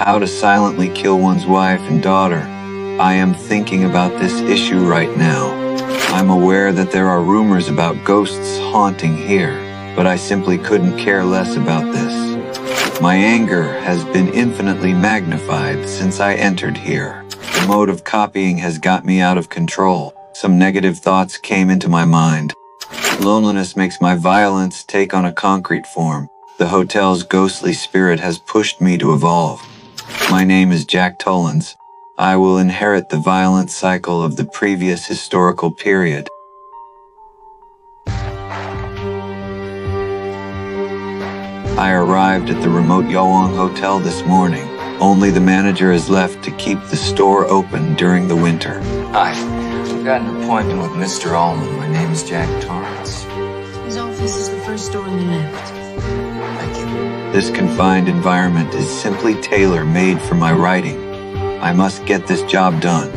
How to silently kill one's wife and daughter. I am thinking about this issue right now. I'm aware that there are rumors about ghosts haunting here, but I simply couldn't care less about this. My anger has been infinitely magnified since I entered here. The mode of copying has got me out of control. Some negative thoughts came into my mind. Loneliness makes my violence take on a concrete form. The hotel's ghostly spirit has pushed me to evolve. My name is Jack Torrance. I will inherit the violent cycle of the previous historical period. I arrived at the remote Yawang Hotel this morning. Only the manager is left to keep the store open during the winter. Hi, I've got an appointment with Mr. Allman. My name is Jack Torrance. His office is the first door on the left. Thank you. This confined environment is simply tailor-made for my writing. I must get this job done.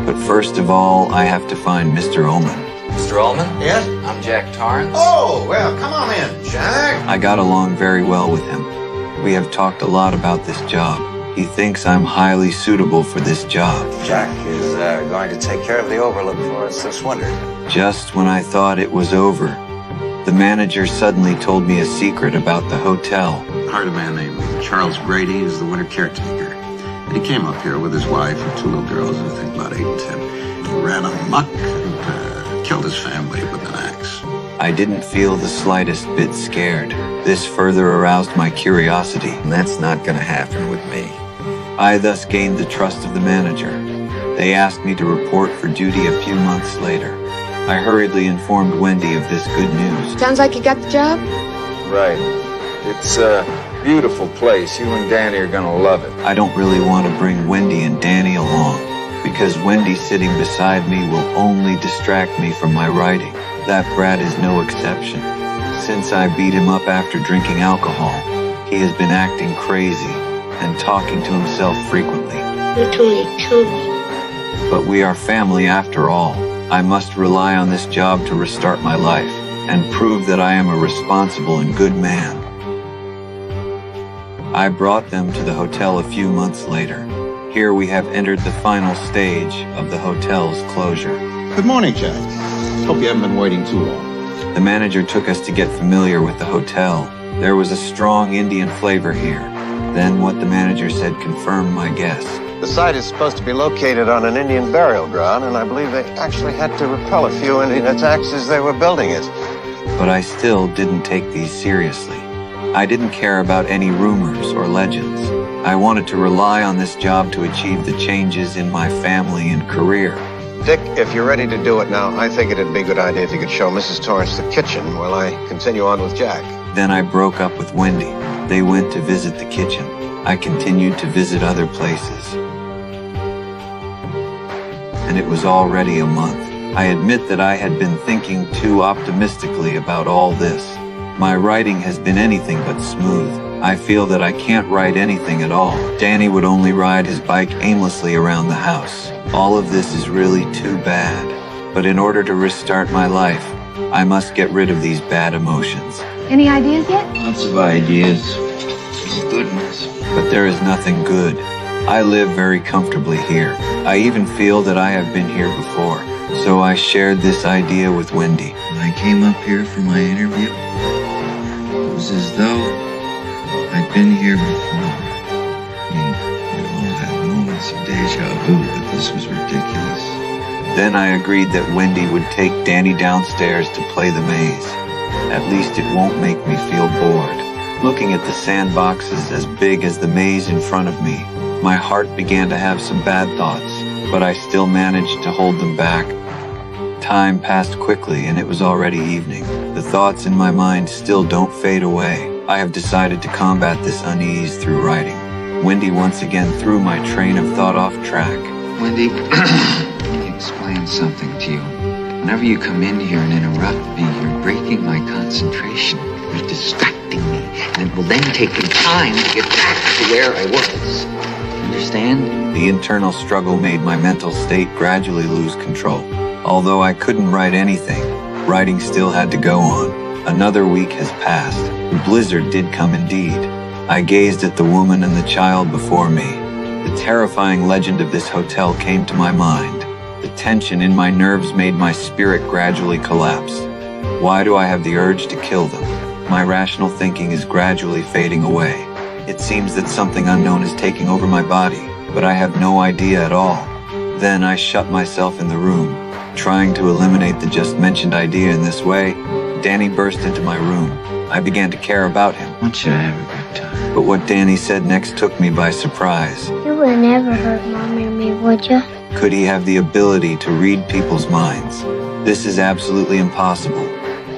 But first of all, I have to find Mr. Allman. Mr. Allman? Yes? I'm Jack Torrance. Oh, well, come on in, Jack. I got along very well with him. We have talked a lot about this job. He thinks I'm highly suitable for this job. Jack is going to take care of the overlook for us this winter. Just when I thought it was over, the manager suddenly told me a secret about the hotel. Hired a man named Charles Grady as the winter caretaker. And he came up here with his wife and two little girls, I think about 8 and 10. He ran amok and killed his family with an axe. I didn't feel the slightest bit scared. This further aroused my curiosity. That's not gonna happen with me. I thus gained the trust of the manager. They asked me to report for duty a few months later. I hurriedly informed Wendy of this good news. Sounds like you got the job? Right. It's a beautiful place. You and Danny are gonna love it. I don't really want to bring Wendy and Danny along, because Wendy sitting beside me will only distract me from my writing. That brat is no exception. Since I beat him up after drinking alcohol, he has been acting crazy and talking to himself frequently. You're 22. But we are family after all. I must rely on this job to restart my life and prove that I am a responsible and good man. I brought them to the hotel a few months later. Here we have entered the final stage of the hotel's closure. Good morning, Jack. Hope you haven't been waiting too long. The manager took us to get familiar with the hotel. There was a strong Indian flavor here. Then what the manager said confirmed my guess. The site is supposed to be located on an Indian burial ground, and I believe they actually had to repel a few Indian attacks as they were building it. But I still didn't take these seriously. I didn't care about any rumors or legends. I wanted to rely on this job to achieve the changes in my family and career. Dick, if you're ready to do it now, I think it'd be a good idea if you could show Mrs. Torrance the kitchen while I continue on with Jack. Then I broke up with Wendy. They went to visit the kitchen. I continued to visit other places. And it was already a month. I admit that I had been thinking too optimistically about all this. My writing has been anything but smooth. I feel that I can't write anything at all. Danny would only ride his bike aimlessly around the house. All of this is really too bad. But in order to restart my life, I must get rid of these bad emotions. Any ideas yet? Lots of ideas. Good ones. But there is nothing good. I live very comfortably here. I even feel that I have been here before. So I shared this idea with Wendy. When I came up here for my interview, it was as though I'd been here before. We all had moments of deja vu, but this was ridiculous. Then I agreed that Wendy would take Danny downstairs to play the maze. At least it won't make me feel bored. Looking at the sandboxes as big as the maze in front of me, my heart began to have some bad thoughts, but I still managed to hold them back. Time passed quickly and it was already evening. The thoughts in my mind still don't fade away. I have decided to combat this unease through writing. Wendy once again threw my train of thought off track. Wendy, let me explain something to you. Whenever you come in here and interrupt me, you're breaking my concentration. You're distracting me, and it will then take me time to get back to where I was. Understand? The internal struggle made my mental state gradually lose control. Although I couldn't write anything, writing still had to go on. Another week has passed. The blizzard did come indeed. I gazed at the woman and the child before me. The terrifying legend of this hotel came to my mind. The tension in my nerves made my spirit gradually collapse. Why do I have the urge to kill them? My rational thinking is gradually fading away. It seems that something unknown is taking over my body, but I have no idea at all. Then I shut myself in the room, trying to eliminate the just mentioned idea in this way. Danny burst into my room. I began to care about him. I want you to have a good time. But what Danny said next took me by surprise. You would never hurt Mom or me, would you? Could he have the ability to read people's minds? This is absolutely impossible.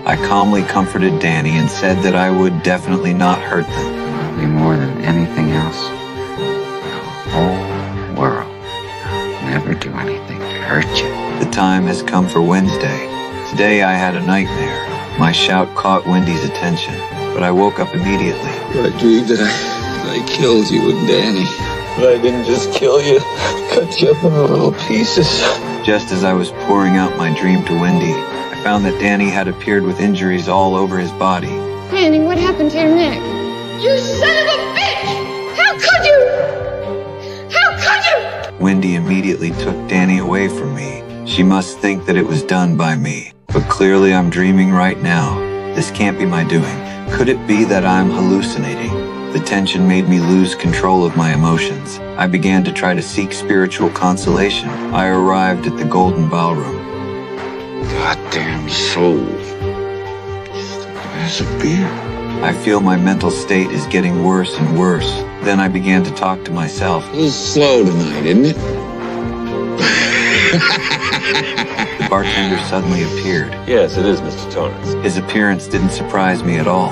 I calmly comforted Danny and said that I would definitely not hurt them. Probably more than anything else in the whole world. I'll never do anything to hurt you. The time has come for Wednesday. Today I had a nightmare. My shout caught Wendy's attention, but I woke up immediately. I dreamed that I killed you and Danny. But I didn't just kill you. I cut you up into little pieces. Just as I was pouring out my dream to Wendy, I found that Danny had appeared with injuries all over his body. Danny, what happened to your neck? You son of a bitch! How could you? How could you? Wendy immediately took Danny away from me. She must think that it was done by me. But clearly I'm dreaming right now. This can't be my doing. Could it be that I'm hallucinating? The tension made me lose control of my emotions. I began to try to seek spiritual consolation. I arrived at the Golden Ballroom. Goddamn soul. Just a glass of beer. I feel my mental state is getting worse and worse. Then I began to talk to myself. A little slow tonight, isn't it? The bartender suddenly appeared. Yes, it is, Mr. Torrance. His appearance didn't surprise me at all.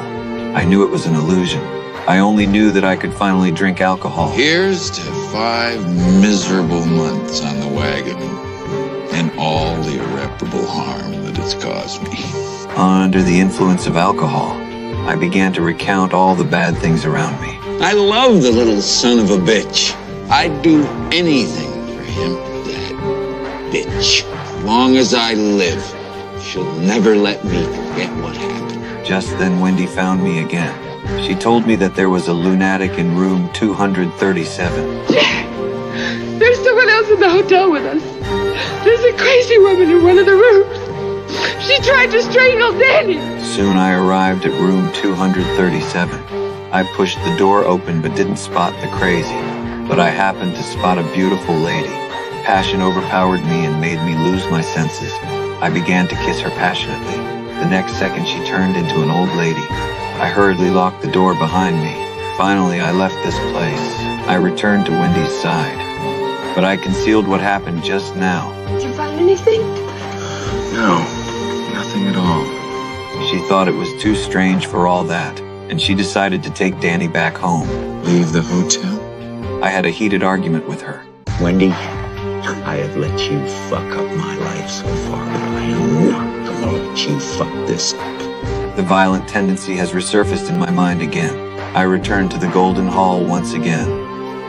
I knew it was an illusion. I only knew that I could finally drink alcohol. Here's to 5 miserable months on the wagon and all the irreparable harm that it's caused me. Under the influence of alcohol, I began to recount all the bad things around me. I love the little son of a bitch. I'd do anything for him, that bitch. As long as I live, she'll never let me forget what happened. Just then Wendy found me again. She told me that there was a lunatic in room 237. Jack! There's someone else in the hotel with us. There's a crazy woman in one of the rooms. She tried to strangle Danny. Soon I arrived at room 237. I pushed the door open but didn't spot the crazy. But I happened to spot a beautiful lady. Passion overpowered me and made me lose my senses. I began to kiss her passionately. The next second she turned into an old lady. I hurriedly locked the door behind me. Finally, I left this place. I returned to Wendy's side. But I concealed what happened just now. Did you find anything? No, nothing at all. She thought it was too strange for all that, and she decided to take Danny back home. Leave the hotel? I had a heated argument with her. Wendy, I have let you fuck up my life so far, but I am not gonna let you fuck this up. The violent tendency has resurfaced in my mind again. I returned to the Golden Hall once again.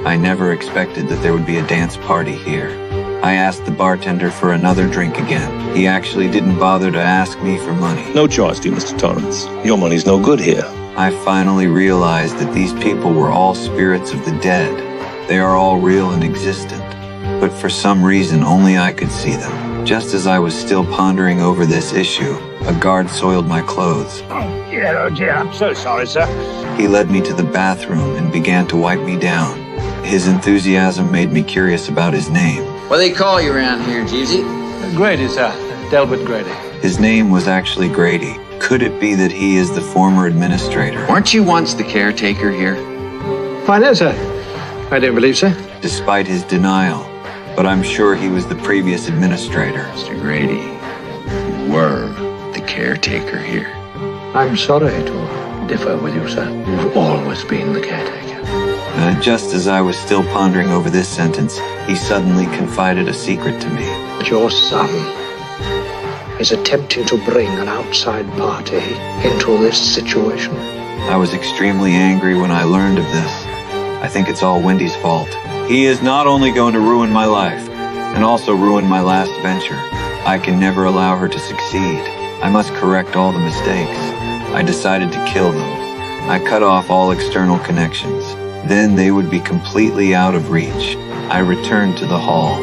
I never expected that there would be a dance party here. I asked the bartender for another drink again. He actually didn't bother to ask me for money. No charge to you, Mr. Torrance. Your money's no good here. I finally realized that these people were all spirits of the dead. They are all real and existent. But for some reason, only I could see them. Just as I was still pondering over this issue, a guard soiled my clothes. Oh dear, I'm so sorry, sir. He led me to the bathroom and began to wipe me down. His enthusiasm made me curious about his name. What do they call you around here, Jeezy? Grady, sir. Delbert Grady. His name was actually Grady. Could it be that he is the former administrator? Weren't you once the caretaker here? Why, no, sir. I don't believe so. Despite his denial, but I'm sure he was the previous administrator. Mr. Grady, you were the caretaker here. I'm sorry to differ with you, sir. You've always been the caretaker. Just as I was still pondering over this sentence, he suddenly confided a secret to me. Your son is attempting to bring an outside party into this situation. I was extremely angry when I learned of this. I think it's all Wendy's fault. He is not only going to ruin my life, and also ruin my last venture. I can never allow her to succeed. I must correct all the mistakes. I decided to kill them. I cut off all external connections. Then they would be completely out of reach. I returned to the hall.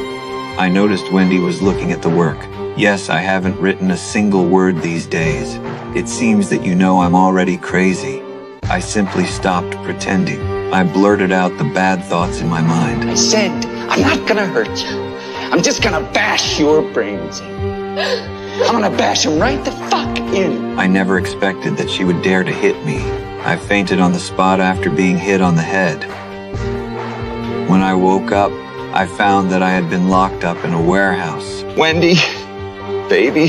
I noticed Wendy was looking at the work. Yes, I haven't written a single word these days. It seems that you know I'm already crazy. I simply stopped pretending. I blurted out the bad thoughts in my mind. I said, I'm not gonna hurt you. I'm just gonna bash your brains in. I'm gonna bash them right the fuck in. I never expected that she would dare to hit me. I fainted on the spot after being hit on the head. When I woke up, I found that I had been locked up in a warehouse. Wendy, baby,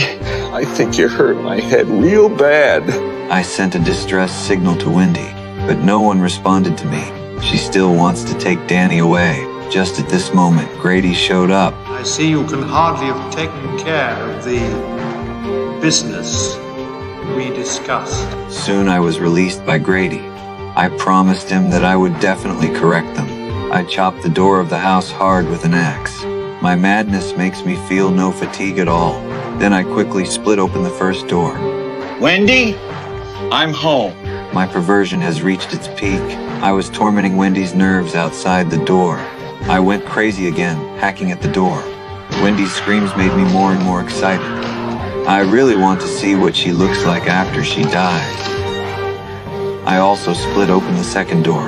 I think you hurt my head real bad. I sent a distress signal to Wendy, but no one responded to me. She still wants to take Danny away. Just at this moment, Grady showed up. I see you can hardly have taken care of the business we discussed. Soon I was released by Grady. I promised him that I would definitely correct them. I chopped the door of the house hard with an axe. My madness makes me feel no fatigue at all. Then I quickly split open the first door. Wendy, I'm home. My perversion has reached its peak. I was tormenting Wendy's nerves outside the door. I went crazy again, hacking at the door. Wendy's screams made me more and more excited. I really want to see what she looks like after she dies. I also split open the second door.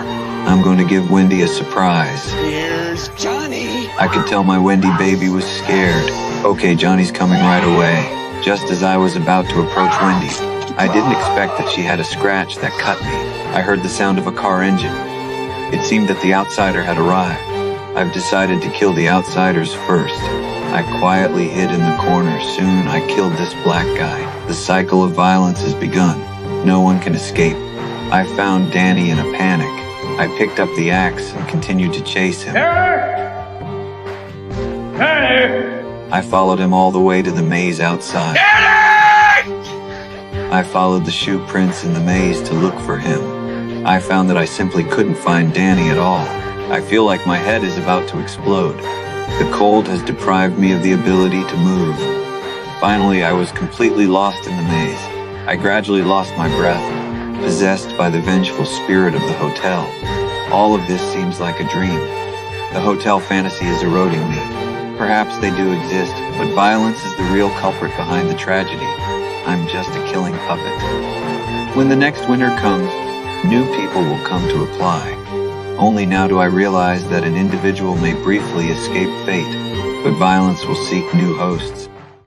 I'm going to give Wendy a surprise. Here's Johnny. I could tell my Wendy baby was scared. Okay, Johnny's coming right away. Just as I was about to approach Wendy, I didn't expect that she had a scratch that cut me. I heard the sound of a car engine. It seemed that the outsider had arrived. I've decided to kill the outsiders first. I quietly hid in the corner. Soon I killed this black guy. The cycle of violence has begun. No one can escape. I found Danny in a panic. I picked up the axe and continued to chase him. I followed him all the way to the maze outside. I followed the shoe prints in the maze to look for him. I found that I simply couldn't find Danny at all. I feel like my head is about to explode. The cold has deprived me of the ability to move. Finally, I was completely lost in the maze. I gradually lost my breath, possessed by the vengeful spirit of the hotel. All of this seems like a dream. The hotel fantasy is eroding me. Perhaps they do exist, but violence is the real culprit behind the tragedy. I'm just a killing puppet. When the next winter comes, new people will come to apply. Only now do I realize that an individual may briefly escape fate, but violence will seek new hosts.